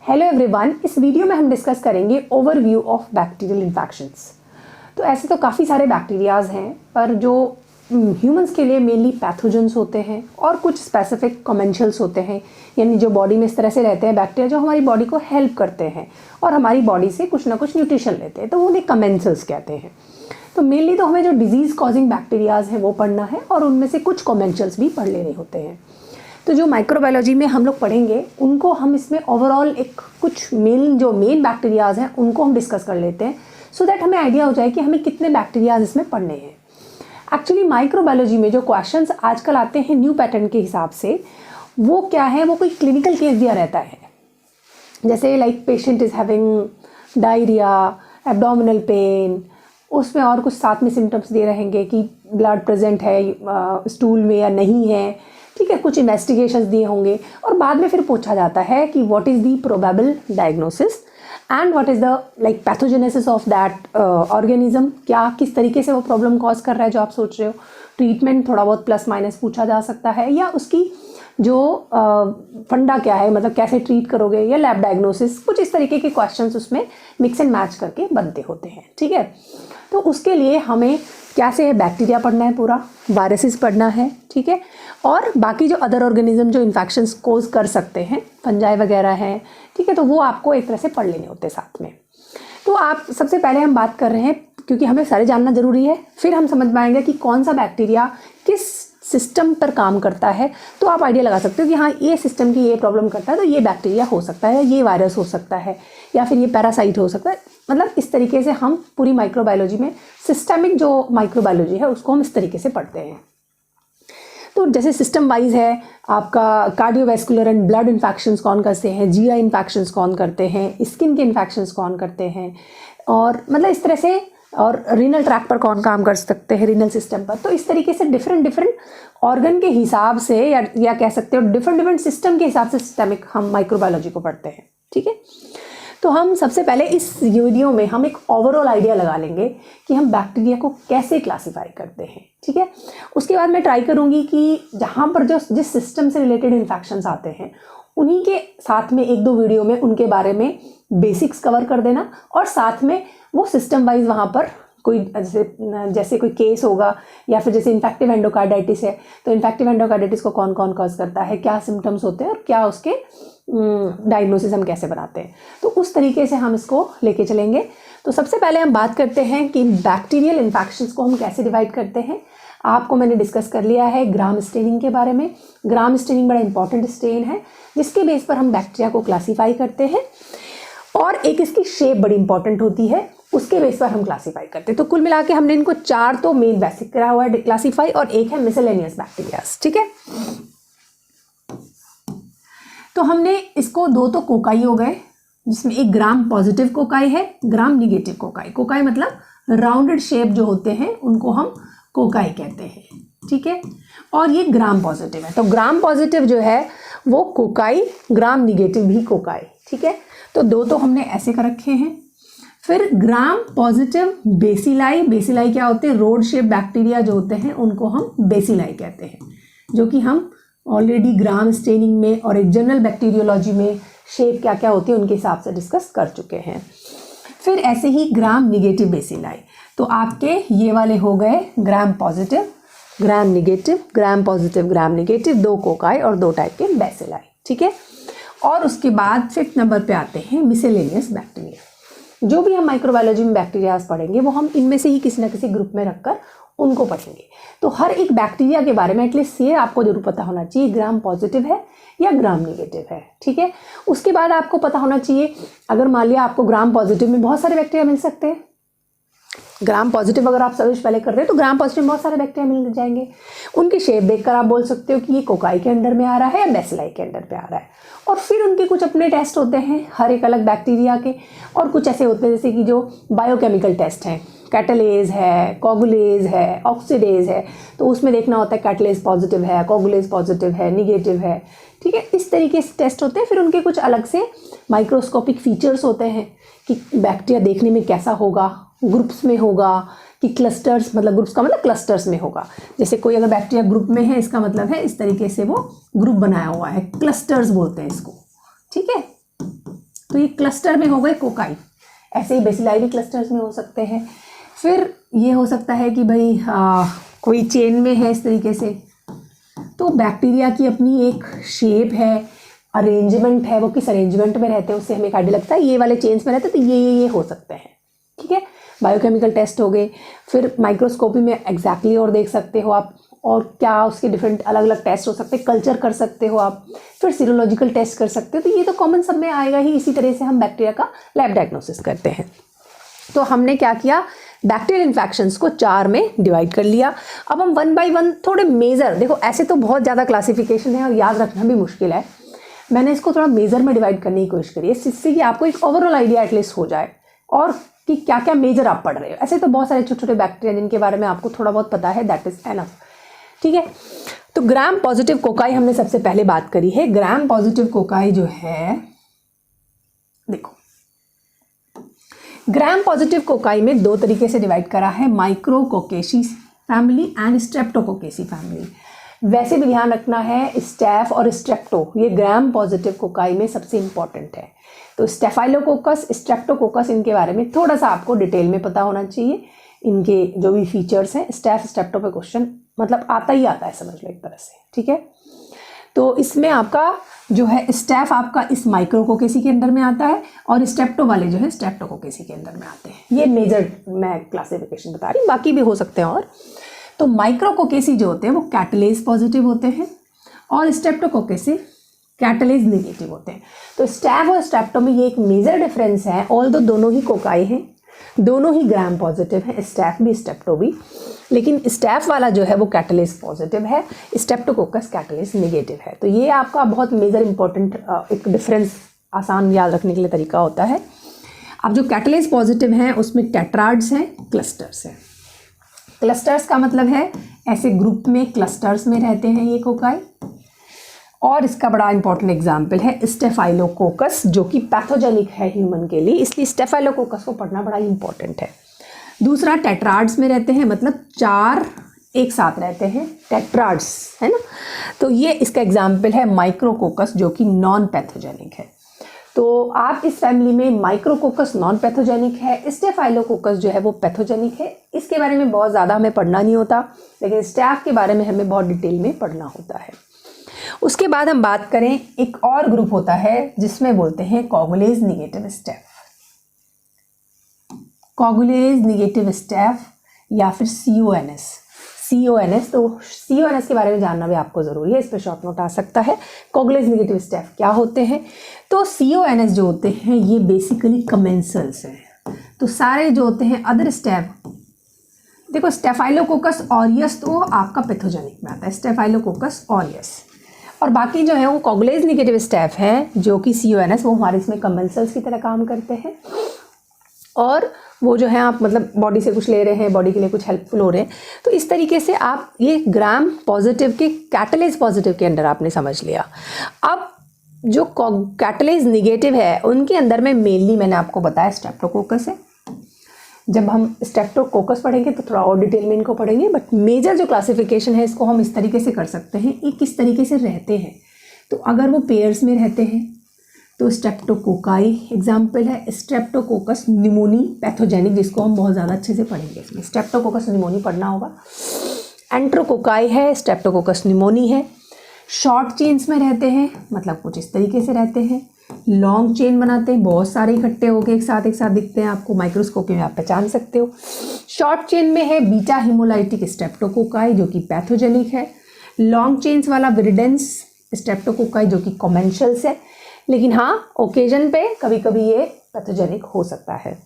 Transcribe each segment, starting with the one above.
Hello everyone, इस video में हम डिस्कस करेंगे ओवरव्यू ऑफ बैक्टीरियल इन्फेक्शंस। तो ऐसे तो काफ़ी सारे बैक्टीरियाज हैं, पर जो ह्यूमंस के लिए मेनली पैथोजेंस होते हैं और कुछ स्पेसिफिक कमेंशियल्स होते हैं, यानी जो बॉडी में इस तरह से रहते हैं बैक्टीरिया जो हमारी बॉडी को हेल्प करते हैं और हमारी बॉडी से कुछ ना कुछ न्यूट्रिशन लेते हैं, तो वो उन्हें कमेंशियल्स कहते हैं। तो मेनली तो हमें जो डिजीज़ कॉजिंग बैक्टीरियाज हैं वो पढ़ना है और उनमें से कुछ कमेंशियल्स भी पढ़ लेने होते हैं। तो जो माइक्रोबायोलॉजी में हम लोग पढ़ेंगे उनको हम इसमें ओवरऑल एक कुछ मेन बैक्टीरियाज हैं उनको हम डिस्कस कर लेते हैं, सो दैट हमें आइडिया हो जाए कि हमें कितने बैक्टीरियाज इसमें पढ़ने हैं। एक्चुअली माइक्रोबायोलॉजी में जो क्वेश्चंस आजकल आते हैं न्यू पैटर्न के हिसाब से, वो क्या है, वो कोई क्लिनिकल केस दिया रहता है, जैसे like patient is having diarrhoea, abdominal pain, उसमें और कुछ साथ में सिम्टम्स दे रहेंगे कि ब्लड प्रेजेंट है स्टूल में या नहीं है, ठीक है, कुछ इन्वेस्टिगेशंस दिए होंगे और बाद में फिर पूछा जाता है कि what is the probable diagnosis and what is the like pathogenesis of that organism, क्या किस तरीके से वो प्रॉब्लम कॉज कर रहा है जो आप सोच रहे हो। ट्रीटमेंट थोड़ा बहुत प्लस माइनस पूछा जा सकता है, या उसकी जो फंडा क्या है, मतलब कैसे ट्रीट करोगे, या लैब डायग्नोसिस, कुछ इस तरीके के क्वेश्चंस उसमें मिक्स एंड मैच करके बनते होते हैं, ठीक है। तो उसके लिए हमें कैसे है, बैक्टीरिया पढ़ना है, पूरा वायरसेस पढ़ना है, ठीक है, और बाकी जो अदर ऑर्गेनिज्म जो इन्फेक्शंस कोज कर सकते हैं, फंजाई वगैरह हैं, ठीक है, तो वो आपको एक तरह से पढ़ लेने होते हैं साथ में। तो आप सबसे पहले हम बात कर रहे हैं, क्योंकि हमें सारे जानना ज़रूरी है, फिर हम समझ पाएंगे कि कौन सा बैक्टीरिया किस सिस्टम पर काम करता है। तो आप आइडिया लगा सकते हो कि हाँ, ये सिस्टम की ये प्रॉब्लम करता है तो ये बैक्टीरिया हो सकता है, ये वायरस हो सकता है, या फिर ये पैरासाइट हो सकता है। मतलब इस तरीके से हम पूरी माइक्रोबायोलॉजी में सिस्टमिक जो माइक्रोबायोलॉजी है उसको हम इस तरीके से पढ़ते हैं। तो जैसे सिस्टम वाइज है आपका, कार्डियोवैस्कुलर एंड ब्लड इन्फेक्शंस कौन करते हैं, जीआई इन्फेक्शंस कौन करते हैं, स्किन के इन्फेक्शंस कौन करते हैं, और मतलब इस तरह से, और रीनल ट्रैक पर कौन काम कर सकते हैं, रीनल सिस्टम पर। तो इस तरीके से डिफरेंट ऑर्गन के हिसाब से या कह सकते हो डिफरेंट सिस्टम के हिसाब से सिस्टमिक हम माइक्रोबायोलॉजी को पढ़ते हैं, ठीक है। तो हम सबसे पहले इस वीडियो में हम एक ओवरऑल आइडिया लगा लेंगे कि हम बैक्टीरिया को कैसे क्लासीफाई करते हैं, ठीक है। उसके बाद मैं ट्राई करूँगी कि जहाँ पर जिस सिस्टम से रिलेटेड इन्फेक्शंस आते हैं उन्हीं के साथ में एक दो वीडियो में उनके बारे में बेसिक्स कवर कर देना, और साथ में वो सिस्टम वाइज वहाँ पर कोई जैसे कोई केस होगा, या फिर जैसे इन्फेक्टिव एंडोकार्डाइटिस है तो इन्फेक्टिव एंडोकार्डाइटिस को कौन कौन कॉज करता है, क्या सिम्टम्स होते हैं और क्या उसके डायग्नोसिस हम कैसे बनाते हैं, तो उस तरीके से हम इसको लेके चलेंगे। तो सबसे पहले हम बात करते हैं कि बैक्टीरियल इन्फेक्शंस को हम कैसे डिवाइड करते हैं। आपको मैंने डिस्कस कर लिया है ग्राम स्टेनिंग के बारे में। ग्राम स्टेनिंग बड़ा इंपॉर्टेंट स्टेन है जिसके बेस पर हम बैक्टीरिया को क्लासीफाई करते हैं, और एक इसकी शेप बड़ी इंपॉर्टेंट होती है, उसके बेस पर हम क्लासीफाई करते हैं। तो कुल मिला के हमने इनको चार तो मेन बेसिक करा हुआ है क्लासीफाई, और एक है मिसलेनियस बैक्टीरियाज, ठीक है। तो हमने इसको दो तो कोकाई हो गए, जिसमें एक ग्राम पॉजिटिव कोकाई है, ग्राम निगेटिव कोकाई। कोकाई मतलब राउंडेड शेप जो होते हैं उनको हम कोकाई कहते हैं, ठीक है, और ये ग्राम पॉजिटिव है। तो ग्राम पॉजिटिव जो है वो कोकाई, ग्राम निगेटिव भी कोकाई, ठीक है। तो दो तो हमने ऐसे कर रखे हैं। फिर ग्राम पॉजिटिव बेसिलाई, बेसिलाई क्या होते हैं, रोड शेप बैक्टीरिया जो होते हैं उनको हम बेसिलाई कहते हैं, जो कि हम ऑलरेडी ग्राम स्टेनिंग में और एक जनरल बैक्टीरियोलॉजी में शेप क्या क्या होती है उनके हिसाब से डिस्कस कर चुके हैं। फिर ऐसे ही ग्राम निगेटिव बेसिलाई, तो आपके ये वाले हो गए ग्राम पॉजिटिव, ग्राम निगेटिव, ग्राम पॉजिटिव, ग्राम निगेटिव, दो कोकाई और दो टाइप के बेसिलाई, ठीक है। और उसके बाद 5th नंबर पे आते हैं मिसेलेनियस बैक्टीरिया। जो भी हम माइक्रोबायोलॉजी में बैक्टीरियाज पढ़ेंगे वो हम इनमें से ही किसी न किसी ग्रुप में रखकर उनको पढ़ेंगे। तो हर एक बैक्टीरिया के बारे में एटलीस्ट ये आपको जरूर पता होना चाहिए ग्राम पॉजिटिव है या ग्राम निगेटिव है, ठीक है। उसके बाद आपको पता होना चाहिए, अगर मान लिया आपको ग्राम पॉजिटिव में बहुत सारे बैक्टीरिया मिल सकते हैं, ग्राम पॉजिटिव अगर आप सर्च पहले कर रहे हैं तो ग्राम पॉजिटिव में बहुत सारे बैक्टीरिया मिल जाएंगे। उनकी शेप देखकर आप बोल सकते हो कि ये कोकाई के अंडर में आ रहा है या बेसिलाई के अंडर पे आ रहा है। और फिर उनके कुछ अपने टेस्ट होते हैं हर एक अलग बैक्टीरिया के, और कुछ ऐसे होते हैं जैसे कि जो बायोकेमिकल टेस्ट हैं, कैटलेज है, कोगुलेज है, ऑक्सीडेज है, तो उसमें देखना होता है कैटलेज पॉजिटिव है, कोगुलेज पॉजिटिव है, निगेटिव है, ठीक है। इस तरीके से टेस्ट होते हैं। फिर उनके कुछ अलग से माइक्रोस्कोपिक फीचर्स होते हैं कि बैक्टीरिया देखने में कैसा होगा, ग्रुप्स में होगा कि क्लस्टर्स, मतलब ग्रुप्स का मतलब क्लस्टर्स में होगा। जैसे कोई अगर बैक्टीरिया ग्रुप में है इसका मतलब है इस तरीके से वो ग्रुप बनाया हुआ है, क्लस्टर्स बोलते हैं इसको, ठीक है। तो ये क्लस्टर में हो गए कोकाई। ऐसे ही बेसिलाई भी क्लस्टर्स में हो सकते हैं। फिर ये हो सकता है कि भाई कोई चेन में है इस तरीके से, तो बैक्टीरिया की अपनी एक शेप है, अरेंजमेंट है, वो किस अरेंजमेंट में रहते हैं उससे हमें एक आइडिया लगता है। ये वाले चेन्स में रहते हैं तो ये हो सकते हैं, ठीक है। बायोकेमिकल टेस्ट हो गए। फिर माइक्रोस्कोपी में एग्जैक्टली और देख सकते हो आप, और क्या उसके डिफरेंट अलग अलग टेस्ट हो सकते हैं, कल्चर कर सकते हो आप, फिर सीरोलॉजिकल टेस्ट कर सकते हो। तो ये तो कॉमन सब में आएगा ही। इसी तरह से हम बैक्टीरिया का लैब डायग्नोसिस करते हैं। तो हमने क्या किया, बैक्टीरियल इन्फेक्शंस को 4 में डिवाइड कर लिया। अब हम 1 बाय 1 थोड़े मेजर, देखो ऐसे तो बहुत ज़्यादा क्लासिफिकेशन है और याद रखना भी मुश्किल है, मैंने इसको थोड़ा मेजर में डिवाइड करने की कोशिश करी है, जिससे कि आपको एक ओवरऑल आइडिया एटलीस्ट हो जाए और कि क्या क्या मेजर आप पढ़ रहे हो। ऐसे तो बहुत सारे छोटे छोटे बैक्टीरिया जिनके बारे में आपको थोड़ा बहुत पता है, दैट इज एनफ, ठीक है। तो ग्राम पॉजिटिव कोकाई हमने सबसे पहले बात करी है। ग्राम पॉजिटिव कोकाई जो है, देखो ग्राम पॉजिटिव कोकाई में 2 तरीके से डिवाइड करा है, माइक्रोकोकेसी फैमिली एंड स्ट्रेप्टोकोकेसी फैमिली। वैसे भी ध्यान रखना है, स्टैफ और स्ट्रेप्टो ये ग्राम पॉजिटिव कोकाई में सबसे इंपॉर्टेंट है। तो स्टेफाइलोकोकस, स्ट्रेप्टोकोकस, इनके बारे में थोड़ा सा आपको डिटेल में पता होना चाहिए। इनके जो भी फीचर्स हैं, स्टैफ स्ट्रेप्टो पे क्वेश्चन मतलब आता ही आता है, समझ लो एक तरह से, ठीक है। तो इसमें आपका जो है स्टैफ आपका इस माइक्रोकोकेसी के अंदर में आता है और स्ट्रेप्टो वाले जो है स्ट्रेप्टोकोकेसी के अंदर में आते हैं। ये मेजर मैं क्लासिफिकेशन बता रही हूँ, बाकी भी हो सकते हैं। और तो माइक्रोकोकेसी जो होते हैं वो कैटलेज पॉजिटिव होते हैं और स्ट्रेप्टोकोकेसी कैटलेज नेगेटिव होते हैं। तो स्टैफ और स्ट्रेप्टो में ये एक मेजर डिफरेंस है, ऑल्दो दोनों ही कोकाई हैं, दोनों ही ग्राम पॉजिटिव है, स्टैफ भी स्ट्रेप्टो भी, लेकिन स्टैफ वाला जो है वो कैटलेज पॉजिटिव है, स्ट्रेप्टोकोकस कैटलेज नेगेटिव है। तो ये आपका बहुत मेजर इंपॉर्टेंट एक डिफरेंस आसान याद रखने के लिए तरीका होता है। अब जो कैटलेज पॉजिटिव हैं उसमें टेट्राड्स हैं, क्लस्टर्स हैं। क्लस्टर्स का मतलब है ऐसे ग्रुप में क्लस्टर्स में रहते हैं ये कोकाई। और इसका बड़ा इंपॉर्टेंट एग्जाम्पल है स्टेफाइलोकोकस, जो कि पैथोजेनिक है ह्यूमन के लिए, इसलिए स्टेफाइलोकोकस को पढ़ना बड़ा इंपॉर्टेंट है। दूसरा टेट्राड्स में रहते हैं, मतलब 4 एक साथ रहते हैं, टेट्राड्स है ना। तो ये इसका एग्जाम्पल है माइक्रोकोकस, जो कि नॉन पैथोजेनिक है। तो आप इस फैमिली में माइक्रोकोकस नॉन पैथोजेनिक है, स्टेफाइलोकोकस जो है वो पैथोजेनिक है। इसके बारे में बहुत ज़्यादा हमें पढ़ना नहीं होता, लेकिन स्टैफ के बारे में हमें बहुत डिटेल में पढ़ना होता है। उसके बाद हम बात करें, एक और ग्रुप होता है जिसमें बोलते हैं कोगुलेज निगेटिव स्टैफ। कोगुलेज निगेटिव स्टैफ या फिर CONS। तो CONS के बारे में जानना भी आपको ज़रूरी है, इस पर शॉर्ट नोट आ सकता है। कोगुलेज निगेटिव स्टैफ क्या होते हैं? तो CONS जो होते हैं ये बेसिकली कमेंसल्स हैं। तो सारे जो होते हैं अदर स्टैफ, देखो स्टेफाइलोकोकस ऑरियस तो आपका पैथोजेनिक में आता है, स्टेफाइलोकोकस ऑरियस, और बाकी जो है वो कोगुलेज निगेटिव स्टैफ हैं जो कि CONS, वो हमारे इसमें कमेंसल्स की तरह काम करते हैं। और वो जो है आप मतलब बॉडी से कुछ ले रहे हैं, बॉडी के लिए कुछ हेल्पफुल हो रहे हैं। तो इस तरीके से आप ये ग्राम पॉजिटिव के कैटलेज पॉजिटिव के अंदर आपने समझ लिया। अब जो कैटलेज निगेटिव है उनके अंदर में मेनली मैंने आपको बताया स्ट्रेप्टोकोकस है। जब हम स्ट्रेप्टोकोकस पढ़ेंगे तो थोड़ा और डिटेल में इनको पढ़ेंगे, बट मेजर जो क्लासिफिकेशन है इसको हम इस तरीके से कर सकते हैं, ये किस तरीके से रहते हैं। तो अगर वो पेयर्स में रहते हैं तो स्ट्रेप्टोकोकाई एग्जाम्पल है, स्ट्रेप्टोकोकस निमोनी पैथोजेनिक, जिसको हम बहुत ज़्यादा अच्छे से पढ़ेंगे, इसमें स्ट्रेप्टोकोकस निमोनी पढ़ना होगा। एंट्रोकोकाई है, स्ट्रेप्टोकोकस निमोनी है। शॉर्ट चेन्स में रहते हैं, मतलब कुछ इस तरीके से रहते हैं। लॉन्ग चेन बनाते हैं, बहुत सारे इकट्ठे होकर एक साथ दिखते हैं, आपको माइक्रोस्कोपी में आप पहचान सकते हो। शॉर्ट चेन में है बीटा हिमोलाइटिक स्ट्रेप्टोकोकाई जो कि पैथोजेनिक है। लॉन्ग चेन्स वाला विरिडेंस स्ट्रेप्टोकोकाई जो कि कमेंशल्स है, लेकिन हाँ ओकेजन पे कभी कभी ये पैथोजेनिक हो सकता है।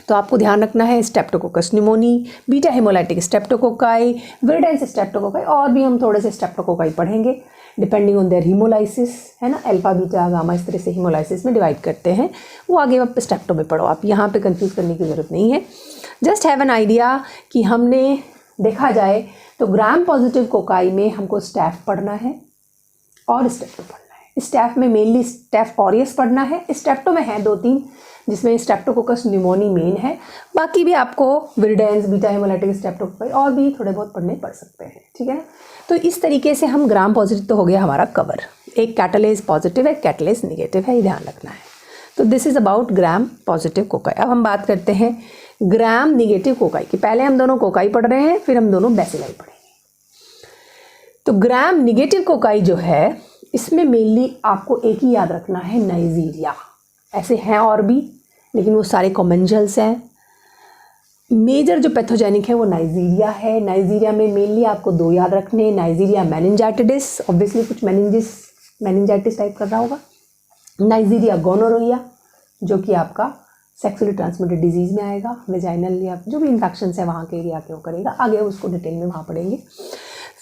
तो आपको ध्यान रखना है Streptococcus pneumoniae, beta haemolytic streptococci, viridans streptococci, और भी हम थोड़े से स्ट्रेप्टोकोकाई पढ़ेंगे डिपेंडिंग ऑन देयर हीमोलाइसिस, है ना, अल्फा बीटा गामा इस तरह से हीमोलाइसिस में डिवाइड करते हैं। वो आगे आप स्ट्रेप्टो में पढ़ो, आप यहाँ पे कंफ्यूज करने की ज़रूरत नहीं है। जस्ट हैव एन आइडिया कि हमने देखा जाए तो ग्राम पॉजिटिव कोकाई में हमको स्टैफ पढ़ना है और स्ट्रेप्टो पढ़ना है। स्टैफ में मेनली स्टैफ ऑरियस पढ़ना है, स्ट्रेप्टो में है 2-3 जिसमें स्ट्रेप्टोकोकस निमोनी मेन है, बाकी भी आपको विरिडेंस बीटा हिमोलाइटिक स्ट्रेप्टोकोकाई और भी थोड़े बहुत पढ़ने पड़ सकते हैं, ठीक है ना। तो इस तरीके से हम ग्राम पॉजिटिव तो हो गया हमारा कवर, एक कैटलेज पॉजिटिव है, कैटलेज निगेटिव है, ये ध्यान रखना है। तो this is about gram positive cocci. अब हम बात करते हैं ग्राम निगेटिव कोकाई की। पहले हम दोनों कोकाई पढ़ रहे हैं, फिर हम दोनों बेसिलाई पढ़ेंगे। तो ग्राम निगेटिव कोकाई जो है, इसमें मेनली आपको एक ही याद रखना है, नाइजीरिया। ऐसे हैं और भी, लेकिन वो सारे कॉमेंजल्स हैं। मेजर जो पैथोजेनिक है वो नाइजीरिया है। नाइजीरिया में मेनली आपको 2 याद रखने, नाइजीरिया मेनिंजाइटिस, ऑब्वियसली कुछ मेनिंजाइटिस टाइप कर रहा होगा। नाइजीरिया गोनोरोइया, जो कि आपका सेक्सुअली ट्रांसमिटेड डिजीज़ में आएगा, वेजाइनल या जो भी इन्फेक्शन है वहाँ के एरिया के वो करेगा। आगे उसको डिटेल में वहाँ पढ़ेंगे।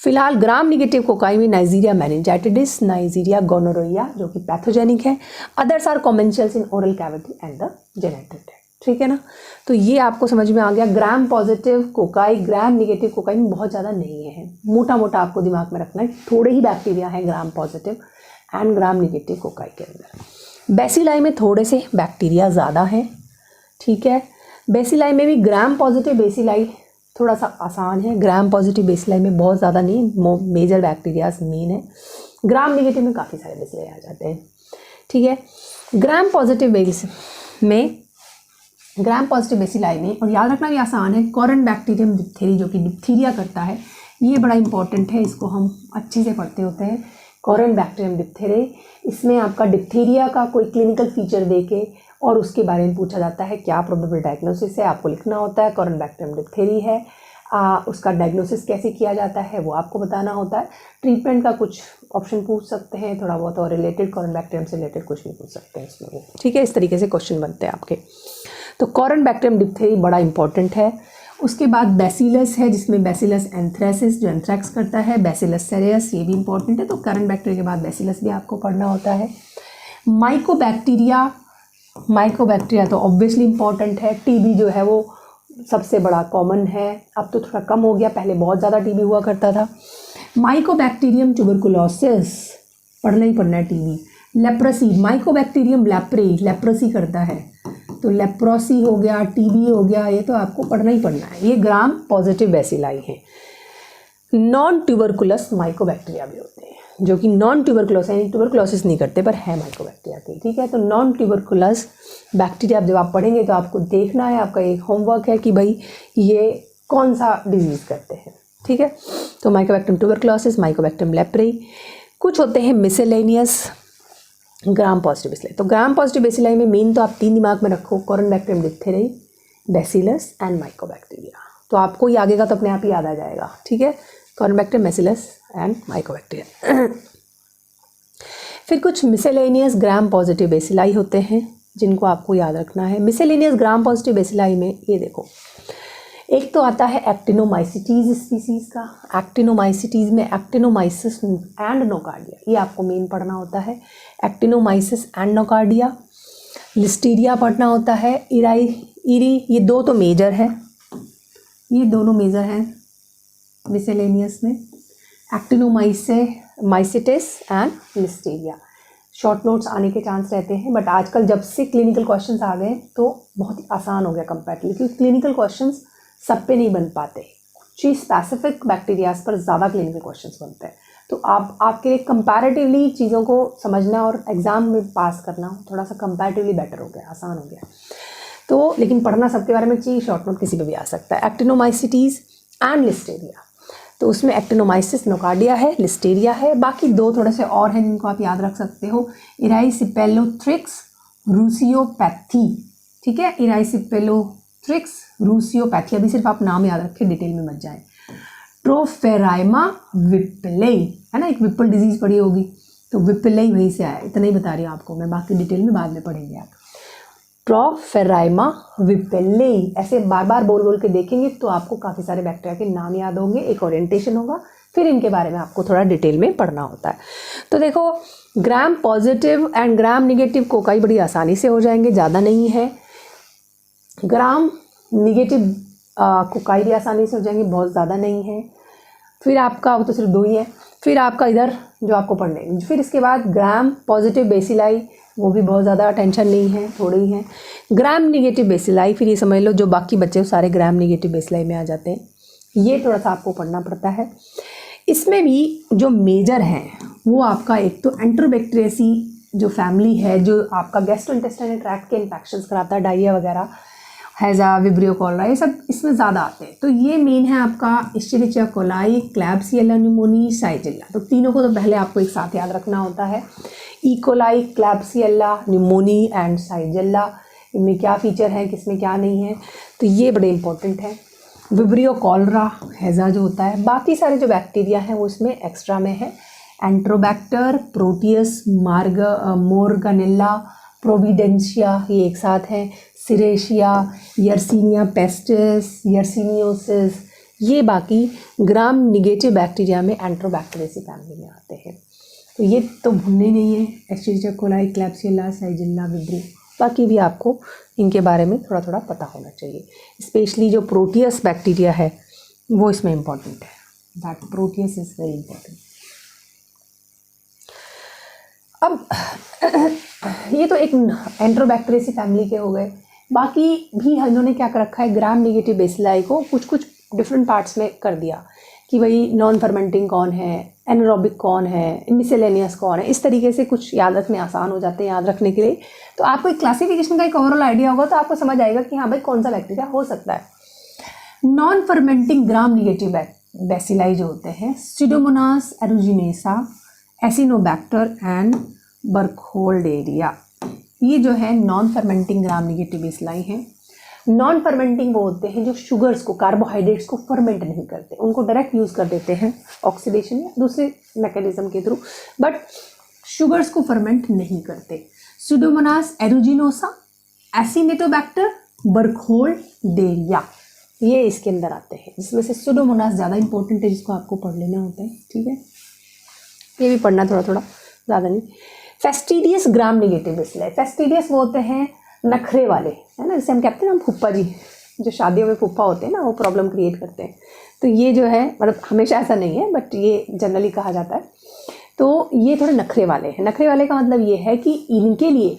फिलहाल ग्राम निगेटिव कोकाई में नाइजीरिया मेनिंजाइटिस, नाइजीरिया गोनोरोइया जो कि पैथोजेनिक है। Others are commensals in oral cavity and the genetic. ठीक है ना। तो ये आपको समझ में आ गया। ग्राम पॉजिटिव कोकाई ग्राम निगेटिव कोकाई में बहुत ज़्यादा नहीं है, मोटा मोटा आपको दिमाग में रखना है। थोड़े ही बैक्टीरिया हैं gram positive and gram negative cocci के अंदर। बेसिलाई में थोड़े से बैक्टीरिया ज़्यादा हैं। ठीक है, बेसिलाई में भी ग्राम पॉजिटिव बेसिलाई थोड़ा सा आसान है। ग्राम पॉजिटिव बेसिलाई में बहुत ज़्यादा नहीं, मेजर बैक्टीरियाज मेन है। ग्राम निगेटिव में काफ़ी सारे बेसिलाई आ जाते हैं। ठीक है, ग्राम पॉजिटिव बेसिलाई में, और याद रखना भी आसान है, कॉरन बैक्टीरियम डिप्थेरी जो कि डिप्थीरिया करता है। ये बड़ा इंपॉर्टेंट है, इसको हम अच्छे से पढ़ते होते हैं। कॉरन बैक्टीरियम डिप्थेरी, इसमें आपका डिप्थीरिया का कोई क्लिनिकल फीचर देके और उसके बारे में पूछा जाता है, क्या प्रोबेबल डायग्नोसिस है, आपको लिखना होता है। कॉरन बैक्टीरियम डिप्थेरी है, उसका डायग्नोसिस कैसे किया जाता है वो आपको बताना होता है। ट्रीटमेंट का कुछ ऑप्शन पूछ सकते हैं थोड़ा बहुत, और रिलेटेड कॉरन बैक्टीरियम से रिलेटेड कुछ भी पूछ सकते हैं इसमें। ठीक है, इस तरीके से क्वेश्चन बनते हैं आपके। तो कॉरन बैक्टीरियम डिप्थेरी बड़ा इंपॉर्टेंट है। उसके बाद बैसिलस है, जिसमें बैसिलस एंथ्रेसिस जो एंथ्रैक्स करता है, बैसिलस सेरियस ये भी इंपॉर्टेंट है। तो कॉरन बैक्टीरिया के बाद बैसिलस भी आपको पढ़ना होता है। माइकोबैक्टीरिया तो ऑब्वियसली इंपॉर्टेंट है। टीबी जो है वो सबसे बड़ा कॉमन है, अब तो थोड़ा कम हो गया, पहले बहुत ज़्यादा टीबी हुआ करता था। माइकोबैक्टीरियम ट्यूबरकुलोसिस पढ़ना ही पढ़ना है। टीबी, लेप्रोसी, माइकोबैक्टीरियम लेप्रोसी करता है, तो लेप्रोसी हो गया, टीबी हो गया, ये तो आपको पढ़ना ही पढ़ना है। ये ग्राम पॉजिटिव बेसिलाई है। नॉन ट्यूबरकुलस माइकोबैक्टीरिया भी होते हैं, जो कि नॉन ट्यूबरकुलोस यानी ट्यूबरकुलोसिस नहीं करते पर है माइकोबैक्टीरिया के। ठीक है, तो नॉन ट्यूबरकुलस बैक्टीरिया जब आप पढ़ेंगे तो आपको देखना है, आपका एक होमवर्क है कि भाई ये कौन सा डिजीज़ करते हैं। ठीक है, तो माइकोबैक्टीरियम ट्यूबरकुलोसिस, माइकोबैक्टीरियम लेप्रे। कुछ होते हैं मिसेलेनियस ग्राम पॉजिटिव बेसिलाई। तो ग्राम पॉजिटिव बेसिलाई में मेन तो आप 3 दिमाग में रखो, Corynebacterium diphtheriae, bacillus and mycobacteria. तो आपको ये आगे का तो अपने आप ही याद आ जाएगा। ठीक है, कॉरन बैक्टीरियम, बैसिलस एंड माइकोबैक्टीरिया। फिर कुछ मिसेलेनियस ग्राम पॉजिटिव बेसिलाई होते हैं जिनको आपको याद रखना है। मिसेलेनियस ग्राम पॉजिटिव बेसिलाई में ये देखो, एक तो आता है एक्टिनोमाइसिटीज स्पीसीज़ का। एक्टिनोमाइसिटीज में एक्टिनोमाइसिस एंड नोकार्डिया, ये आपको मेन पढ़ना होता है। Actinomyces and nocardia. लिस्टीरिया पढ़ना होता है। इरी, ये 2 तो मेजर है, ये दोनों मेजर हैं मिसेलेनियस में, एक्टिनोमाइसिटिस एंड लिस्टीरिया। शॉर्ट नोट्स आने के चांस रहते हैं, बट आजकल जब से क्लिनिकल क्वेश्चंस आ गए तो बहुत ही आसान हो गया कंपैरेटिवली, क्योंकि क्लिनिकल क्वेश्चंस सब पे नहीं बन पाते। कुछ ही स्पेसिफिक बैक्टीरियाज पर ज़्यादा क्लिनिकल क्वेश्चंस बनते हैं। तो आपके कंपैरेटिवली चीज़ों को समझना और एग्ज़ाम में पास करना थोड़ा सा कंपैरेटिवली बेटर हो गया, आसान हो गया। तो लेकिन पढ़ना सबके बारे में चाहिए, शॉर्ट नोट किसी पे भी आ सकता है। एक्टिनोमाइसिटीज एंड लिस्टेरिया, तो उसमें एक्टिनोमाइसिस नोकार्डिया है, लिस्टेरिया है। बाकी 2 थोड़े से और हैं जिनको आप याद रख सकते हो, इराइसिपेलोथ्रिक्स रूसियोपैथी। ठीक है, इराइसिपेलोथ्रिक्स रूसियोपैथी, अभी सिर्फ आप नाम याद रखें, डिटेल में मत जाएं। ट्रोफेराइमा विप्लेई है ना, एक विप्पल डिजीज़ पढ़ी होगी, तो विप्लेई वहीं से आया, इतना ही बता रही हूँ आपको मैं, बाकी डिटेल में बाद में पढ़ेंगे आप। ट्रोफेराइमा विप्लेई, ऐसे बार बार बोल बोल के देखेंगे तो आपको काफ़ी सारे बैक्टीरिया के नाम याद होंगे, एक ओरिएंटेशन होगा, फिर इनके बारे में आपको थोड़ा डिटेल में पढ़ना होता है। तो देखो, gram positive and gram negative cocci बड़ी आसानी से हो जाएंगे, ज़्यादा नहीं है। ग्राम निगेटिव कोकाई भी आसानी से हो जाएंगे, बहुत ज़्यादा नहीं है। फिर आपका वो तो सिर्फ 2 ही है। फिर आपका इधर जो आपको पढ़ने, फिर इसके बाद ग्राम पॉजिटिव बेसिलाई, वो भी बहुत ज़्यादा टेंशन नहीं है, थोड़े ही हैं। ग्राम निगेटिव बेसिलाई, फिर ये समझ लो जो बाकी बच्चे सारे ग्राम निगेटिव बेसिलाई में आ जाते हैं, ये थोड़ा सा आपको पढ़ना पड़ता है। इसमें भी जो मेजर हैं वो आपका एक तो एंट्रोबैक्टीरियसी जो फैमिली है जो आपका गैस्ट्रोइंटेस्टाइनल ट्रैक्ट के इन्फेक्शंस कराता है, डायरिया वगैरह, हैज़ा, विब्रियो कॉलरा, ये सब इसमें ज़्यादा आते हैं। तो ये मेन है आपका इश्चेरिचिया कोलाई, क्लैब्सिएला न्यूमोनी, साइजिल्ला। तो तीनों को तो पहले आपको एक साथ याद रखना होता है। ई कोलाई, क्लैब्सिएला न्यूमोनी एंड साइजिल्ला, इनमें क्या फ़ीचर है, किसमें क्या नहीं है, तो ये बड़े इंपॉर्टेंट है। विब्रियो कॉलरा, हैज़ा जो होता है, बाकी सारे जो बैक्टीरिया हैं वो इसमें एक्स्ट्रा में है। एंट्रोबैक्टर, प्रोटियस, मोरगनेला, प्रोविडेंशिया, ये एक साथ हैं। सिरेशिया, यर्सीनिया पेस्टिस, यर्सीनियोसिस, ये बाकी ग्राम निगेटिव बैक्टीरिया में एंट्रोबैक्टेरियसी फैमिली में आते हैं। तो ये तो भूलने नहीं है, एस्चेरिचिया कोलाई, क्लैब्सिएला, साइजिल्ला, विब्रियो। बाकी भी आपको इनके बारे में थोड़ा थोड़ा पता होना चाहिए। स्पेशली जो प्रोटियस बैक्टीरिया है वो इसमें इम्पॉर्टेंट है, that Proteus is very important. अब ये तो एक एंट्रोबैक्टेरियसी फैमिली के हो गए। बाकी भी इन्होंने क्या कर रखा है, ग्राम नेगेटिव बेसिलाई को कुछ कुछ डिफरेंट पार्ट्स में कर दिया कि भाई नॉन फर्मेंटिंग कौन है, एनारोबिक कौन है, मिसेलेनियस कौन है। इस तरीके से कुछ याद रखने आसान हो जाते हैं याद रखने के लिए। तो आपको एक क्लासिफिकेशन का एक ओवरऑल आइडिया होगा तो आपको समझ आएगा कि हाँ भाई कौन सा बैक्टीरिया हो सकता है। Non fermenting gram negative bacilli जो होते हैं, स्यूडोमोनास एरुजिनेसा, एसिनोबैक्टर एंड बर्कहोल्डेरिया, ये जो है non fermenting gram negative bacilli हैं। नॉन फर्मेंटिंग वो होते हैं जो शुगर्स को, कार्बोहाइड्रेट्स को फर्मेंट नहीं करते, उनको डायरेक्ट यूज़ कर देते हैं ऑक्सीडेशन या दूसरे मैकेनिज्म के थ्रू, बट शुगर्स को फर्मेंट नहीं करते। स्यूडोमोनास एरुजिनोसा, एसिनेटोबैक्टर, बर्कहोल्डेरिया, ये इसके अंदर आते हैं, जिसमें से स्यूडोमोनास ज़्यादा इंपॉर्टेंट है, जिसको आपको पढ़ लेना होता है, ठीक है, ये भी पढ़ना थोड़ा थोड़ा, ज़्यादा नहीं। फेस्टिडियस ग्राम नेगेटिव बेसिलाई, फेस्टिडियस वो होते हैं नखरे वाले, है ना, जैसे हम कहते हैं ना फुप्पा जी, जो शादियों में फुप्पा होते हैं ना, वो प्रॉब्लम क्रिएट करते हैं। तो ये जो है, मतलब हमेशा ऐसा नहीं है बट ये जनरली कहा जाता है। तो ये थोड़े नखरे वाले हैं। नखरे वाले का मतलब ये है कि इनके लिए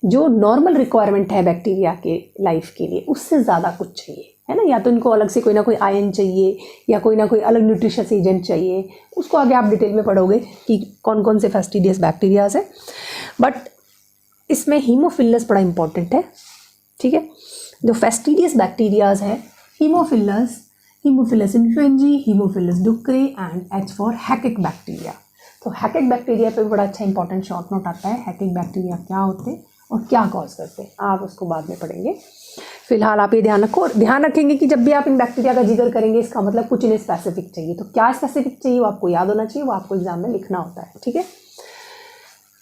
जो नॉर्मल रिक्वायरमेंट है बैक्टीरिया के लाइफ के लिए, उससे ज़्यादा कुछ चाहिए, है ना। या तो इनको अलग से कोई ना कोई आयन चाहिए या कोई ना कोई अलग न्यूट्रिशियस एजेंट चाहिए, उसको आगे आप डिटेल में पढ़ोगे कि कौन कौन से फेस्टिडियस बैक्टीरियाज हैं। बट इसमें हीमोफिलस बड़ा इंपॉर्टेंट है, ठीक है। जो फेस्टिडियस बैक्टीरियाज हैं, Haemophilus, Haemophilus influenzae, Haemophilus ducreyi and H for HACEK bacteria. तो हैकिक बैक्टीरिया पे बड़ा अच्छा इंपॉर्टेंट शॉर्ट नोट आता है, हैकिक बैक्टीरिया क्या होते हैं और क्या कॉज करते हैं, आप उसको बाद में पढ़ेंगे। फिलहाल आप ये ध्यान रखेंगे कि जब भी आप इन बैक्टीरिया का जिक्र करेंगे, इसका मतलब कुछ इन्हें स्पेसिफिक चाहिए। तो क्या स्पेसिफिक चाहिए वो आपको याद होना चाहिए, वो आपको एग्जाम में लिखना होता है, ठीक है।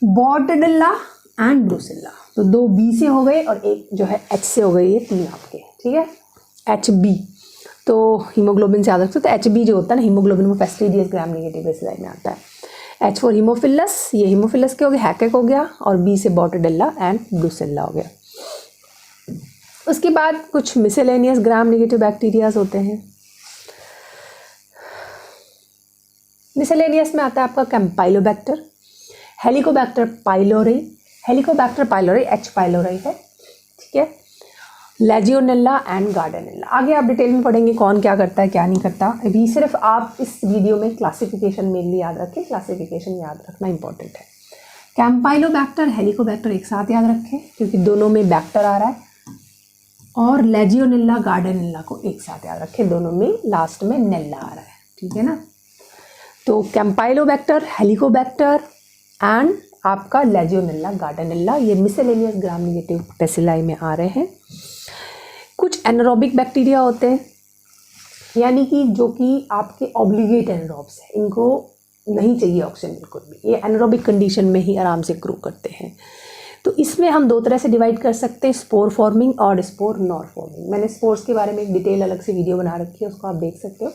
बॉर्डेनेला एंड ब्रुसेल्ला, तो 2 बी से हो गए और एक जो है एच से हो गई, ये 3 आपके, ठीक है। एच बी तो हीमोग्लोबिन से याद रख सकते, एच बी जो होता है ना हीमोग्लोबिन, वो फेस्टिडियस ग्राम नेगेटिव बेसिलाई में आता है। एच फॉर हीमोफिलस, ये हीमोफिलस के हो गया, हैकेक हो गया, और बी से बॉर्डेनेला एंड ब्रुसेल्ला हो गया। उसके बाद कुछ मिसेलेनियस ग्राम नेगेटिव बैक्टीरियाज होते हैं। मिसेलेनियस में आता है आपका Campylobacter, Helicobacter pylori, Helicobacter pylori H pylori है, ठीक है। लेजियोनेला एंड गार्डेनेला, आगे आप डिटेल में पढ़ेंगे कौन क्या करता है क्या नहीं करता। अभी सिर्फ आप इस वीडियो में क्लासिफिकेशन मेनली याद रखें, क्लासिफिकेशन याद रखना इंपॉर्टेंट है। कैम्पाइलोबैक्टर, हेलिकोबैक्टर एक साथ याद रखें क्योंकि दोनों में बैक्टर आ रहा है, और लेजियोनेला गार्डेनेला को एक साथ याद रखें, दोनों में लास्ट में नेला आ रहा है, ठीक है ना। तो कैम्पाइलोबैक्टर, हेलिकोबैक्टर एंड आपका लेजियोनेला गार्डेनेला, ये मिसेलेनियस ग्राम नेगेटिव बेसिलाई में आ रहे हैं। कुछ एनारोबिक बैक्टीरिया होते हैं, यानी कि जो कि आपके ऑब्लिगेट एनारोब्स हैं, इनको नहीं चाहिए ऑक्सीजन बिल्कुल भी, ये एनारोबिक कंडीशन में ही आराम से ग्रो करते हैं। तो इसमें हम 2 तरह से डिवाइड कर सकते हैं, स्पोर फॉर्मिंग और स्पोर नॉन फॉर्मिंग। मैंने स्पोर्स के बारे में एक डिटेल अलग से वीडियो बना रखी है, उसको आप देख सकते हो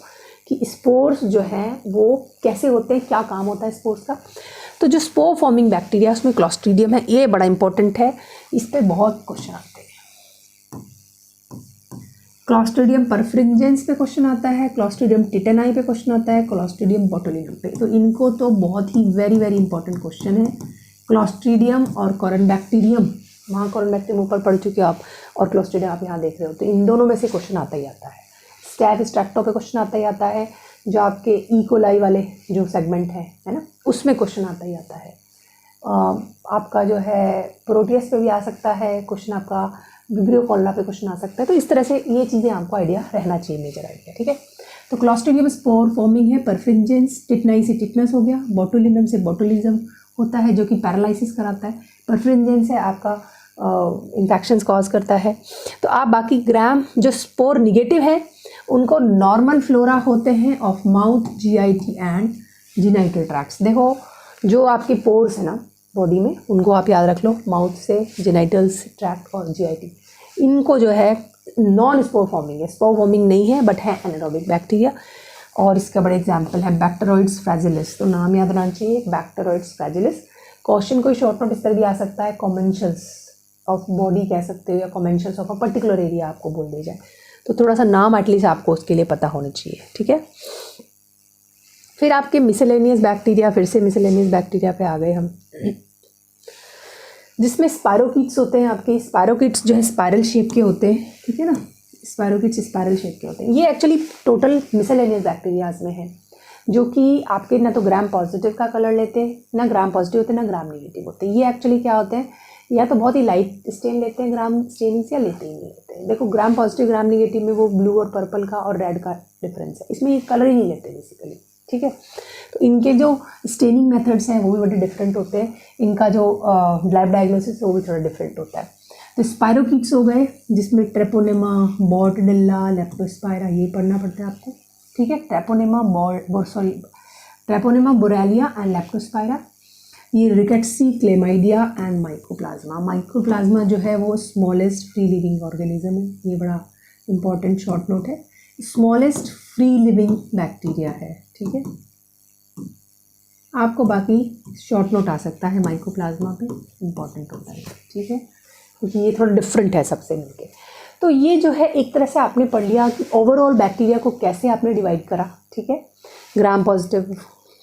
कि स्पोर्स जो हैं वो कैसे होते हैं, क्या काम होता है स्पोर्स का। तो जो स्पोर फॉर्मिंग बैक्टीरिया उसमें क्लॉस्ट्रीडियम है, ये बड़ा इंपॉर्टेंट है, इस पर बहुत क्वेश्चन आते हैं। क्लॉस्ट्रीडियम परफ्रिंजेंस पे क्वेश्चन आता है, क्लॉस्ट्रीडियम टिटेनाई पे क्वेश्चन आता है, क्लॉस्ट्रीडियम बोटुलिनम पे। तो इनको तो बहुत ही वेरी वेरी इंपॉर्टेंट क्वेश्चन है। क्लॉस्ट्रीडियम और कॉरनबैक्टीरियम, वहाँ कॉरनबैक्टीरियम ऊपर पढ़ चुके हो आप, और क्लॉस्ट्रीडियम आप यहाँ देख रहे हो, तो इन दोनों में से क्वेश्चन आता ही आता है। स्टैफ स्ट्रैक्टो पे क्वेश्चन आता ही आता है, जो आपके ई कोलाई वाले जो सेगमेंट है ना, उसमें क्वेश्चन आता ही आता है। आपका जो है प्रोटियस पे भी आ सकता है क्वेश्चन, आपका विब्रियो कॉलरा पे क्वेश्चन आ सकता है। तो इस तरह से ये चीज़ें आपको आइडिया रहना चाहिए, मेजर आइडिया, ठीक है। तो क्लॉस्ट्रिडियम स्पोर फॉर्मिंग है, परफिंजेंस टिटनाई से टिटनस हो गया, बोटुलिनम से बोटुलिज्म होता है जो कि पैरालिसिस कराता है, परफिंजेंस से आपका इन्फेक्शंस कॉज करता है। तो आप बाकी ग्राम जो स्पोर निगेटिव है उनको नॉर्मल फ्लोरा होते हैं of mouth, GIT and genital tracts. देखो जो आपके पोर्स है ना बॉडी में, उनको आप याद रख लो, माउथ से, जेनाइटल्स ट्रैक्ट और जीआईटी, इनको जो है नॉन स्पोर फॉर्मिंग है, स्पोर फॉर्मिंग नहीं है बट है एनारोबिक बैक्टीरिया। और इसका बड़े एग्जांपल है बैक्टेरोइड्स फ्रैजिलिस, तो नाम याद रहना चाहिए बैक्टेरोइड्स फ्रैजिलिस। क्वेश्चन कोई शॉर्ट नोट इस तरह भी आ सकता है, कॉमेंशंस ऑफ बॉडी कह सकते हो या कॉमेंशंस ऑफ अ पर्टिकुलर एरिया आपको बोल दिया जाए, तो थोड़ा सा नाम एटलीस्ट आपको उसके लिए पता होना चाहिए, ठीक है। फिर आपके मिसलेनियस बैक्टीरिया, फिर से मिसलेनियस बैक्टीरिया पे आ गए हम, जिसमें स्पायरोकीट्स होते हैं। आपके स्पायरोकीट्स जो है स्पायरल शेप के होते हैं, ठीक है ना, स्पायरोकीट्स स्पायरल शेप के होते हैं। ये एक्चुअली टोटल मिसलेनियस बैक्टीरियाज में है, जो कि आपके ना तो ग्राम पॉजिटिव का कलर लेते हैं, ना ग्राम पॉजिटिव होते हैं, ना ग्राम नेगेटिव होते हैं। ये एक्चुअली क्या होते हैं, या तो बहुत ही लाइट स्टेन लेते हैं ग्राम स्टेनिंग से, या लेते ही नहीं लेते हैं। देखो ग्राम पॉजिटिव ग्राम नेगेटिव में वो ब्लू और पर्पल का और रेड का डिफरेंस है, इसमें ये कलर ही नहीं लेते बेसिकली, ठीक है। तो इनके जो स्टेनिंग मेथड्स हैं वो भी बड़े डिफरेंट होते हैं, इनका जो लैब डायग्नोसिस वो भी थोड़ा डिफरेंट होता है। तो स्पायरोकीट्स हो गए, जिसमें ट्रेपोनेमा, बॉर्डडेल्ला, लेप्टोस्पायरा, ये पढ़ना पड़ता है आपको, ठीक है। ट्रेपोनेमा बोरेलिया एंड लेप्टोस्पायरा, ये रिकेट्सी, क्लेमाइडिया एंड माइकोप्लाज्मा। माइकोप्लाज्मा जो है वो स्मॉलेस्ट फ्री लिविंग ऑर्गेनिज्म है, ये बड़ा इंपॉर्टेंट शॉर्ट नोट है, स्मॉलेस्ट फ्री लिविंग बैक्टीरिया है, ठीक है। आपको बाकी शॉर्ट नोट आ सकता है माइकोप्लाज्मा पे, इंपॉर्टेंट होता है, ठीक है, क्योंकि ये थोड़ा डिफरेंट है सबसे मिलके। तो ये जो है एक तरह से आपने पढ़ लिया कि ओवरऑल बैक्टीरिया को कैसे आपने डिवाइड करा, ठीक है। Gram positive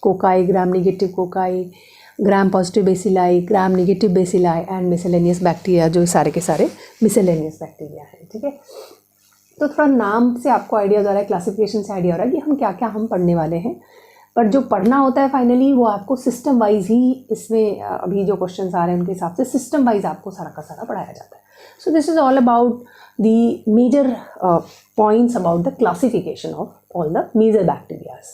cocci, gram negative cocci, gram positive bacilli, gram negative bacilli and miscellaneous bacteria, जो सारे के सारे मिसलेनियस बैक्टीरिया हैं, ठीक है। तो थोड़ा नाम से आपको आइडिया हो रहा है, क्लासिफिकेशन से आइडिया हो रहा है कि हम क्या क्या हम पढ़ने वाले हैं, पर जो पढ़ना होता है फाइनली वो आपको सिस्टम वाइज ही, इसमें अभी जो क्वेश्चंस आ रहे हैं उनके हिसाब से सिस्टम वाइज आपको सारा का सारा पढ़ाया जाता है। So this is all about the major points about the classification of all the major bacterias.